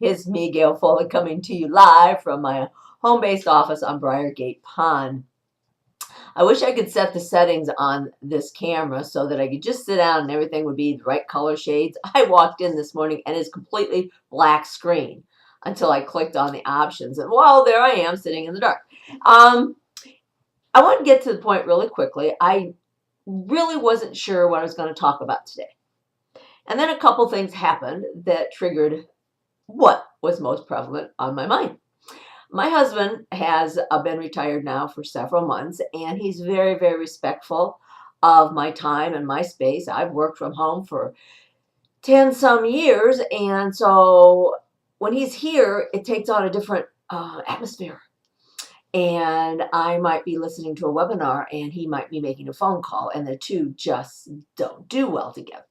It's me, Gail Foley, coming to you live from my home-based office on Briargate Pond. I wish I could set the settings on this camera so that I could just sit down and everything would be the right color shades. I walked in this morning and it's completely black screen until I clicked on the options. And well, there I am sitting in the dark. I want to get to the point really quickly. I really wasn't sure what I was going to talk about today. And then a couple things happened that triggered what was most prevalent on my mind. My husband has been retired now for several months, and he's very, very respectful of my time and my space. I've worked from home for 10 some years, and so when he's here, it takes on a different atmosphere. And I might be listening to a webinar, and he might be making a phone call, and the two just don't do well together.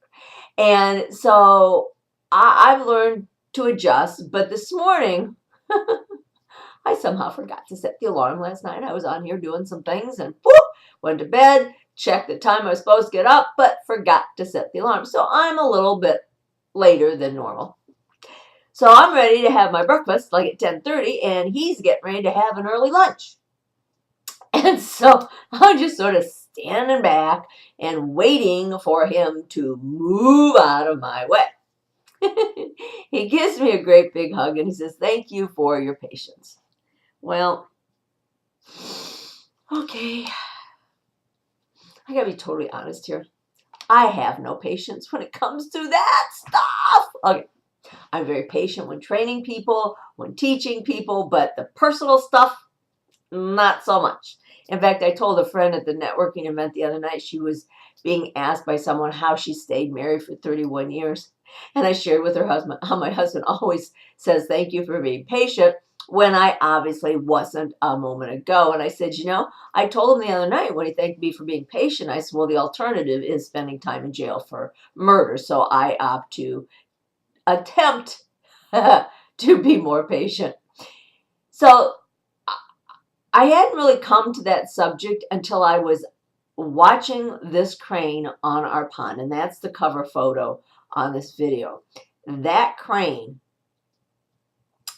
And so I've learned to adjust, but this morning, I somehow forgot to set the alarm last night. I was on here doing some things and whoop, went to bed, checked the time I was supposed to get up, but forgot to set the alarm. So I'm a little bit later than normal. So I'm ready to have my breakfast like at 10:30, and he's getting ready to have an early lunch. And so I'm just sort of standing back and waiting for him to move out of my way. He gives me a great big hug and he says, "Thank you for your patience." Well, okay. I gotta be totally honest here. I have no patience when it comes to that stuff. Okay. I'm very patient when training people, when teaching people, but the personal stuff, not so much. In fact, I told a friend at the networking event the other night, she was being asked by someone how she stayed married for 31 years. And I shared with her husband how my husband always says, "Thank you for being patient," when I obviously wasn't a moment ago. And I said, I told him the other night when he thanked me for being patient, I said, well, the alternative is spending time in jail for murder. So I opt to attempt to be more patient. So I hadn't really come to that subject until I was watching this crane on our pond, and that's the cover photo on this video. That crane,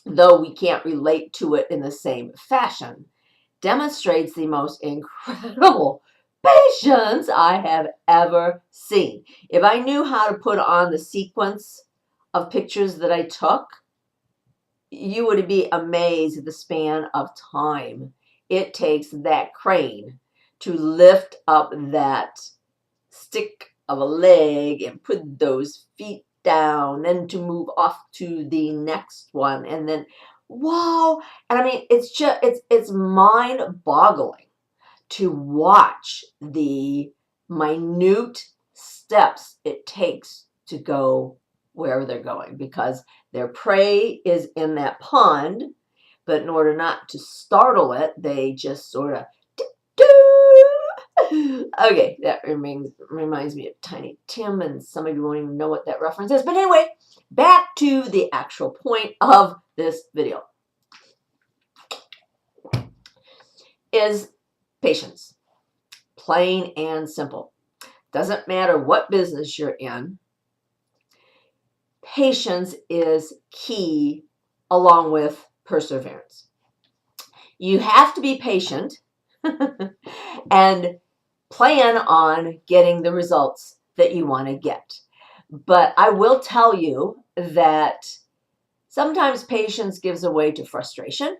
though we can't relate to it in the same fashion, demonstrates the most incredible patience I have ever seen. If I knew how to put on the sequence of pictures that I took, you would be amazed at the span of time it takes that crane to lift up that stick of a leg and put those feet down and to move off to the next one. And then, wow. And I mean, it's just, it's mind-boggling to watch the minute steps it takes to go wherever they're going, because their prey is in that pond, but in order not to startle it, they just sort of okay, that reminds me of Tiny Tim, and some of you won't even know what that reference is. But anyway, back to the actual point of this video is patience. Plain and simple. Doesn't matter what business you're in, patience is key along with perseverance. You have to be patient and plan on getting the results that you want to get. But I will tell you that sometimes patience gives way to frustration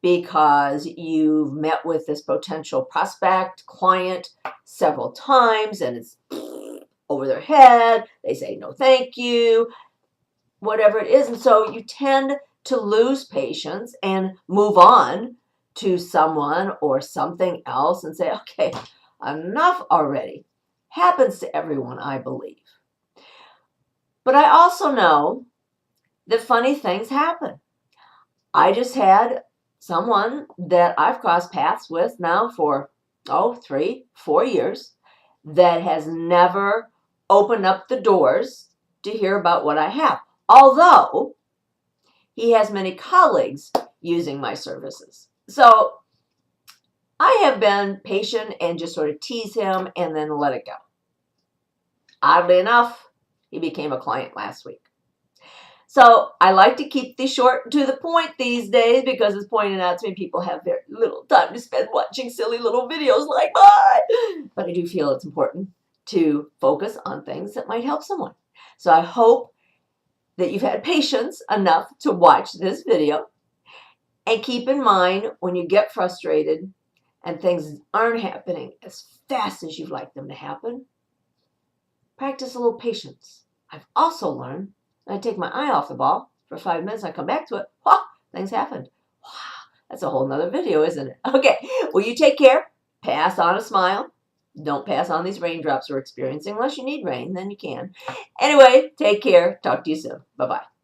because you've met with this potential prospect client several times and it's over their head. They say no thank you, whatever it is. And so you tend to lose patience and move on to someone or something else and say, okay, enough already. Happens to everyone, I believe. But I also know that funny things happen. I just had someone that I've crossed paths with now for 3, 4 years that has never opened up the doors to hear about what I have, although he has many colleagues using my services. So I have been patient and just sort of tease him and then let it go. Oddly enough, he became a client last week. So I like to keep these short and to the point these days because it's pointed out to me people have very little time to spend watching silly little videos like mine. But I do feel it's important to focus on things that might help someone. So I hope that you've had patience enough to watch this video. And keep in mind, when you get frustrated and things aren't happening as fast as you'd like them to happen, practice a little patience. I've also learned that I take my eye off the ball for 5 minutes, I come back to it, things happened. Wow, that's a whole nother video, isn't it? Okay, well, you take care. Pass on a smile. Don't pass on these raindrops we're experiencing. Unless you need rain, then you can. Anyway, take care. Talk to you soon. Bye-bye.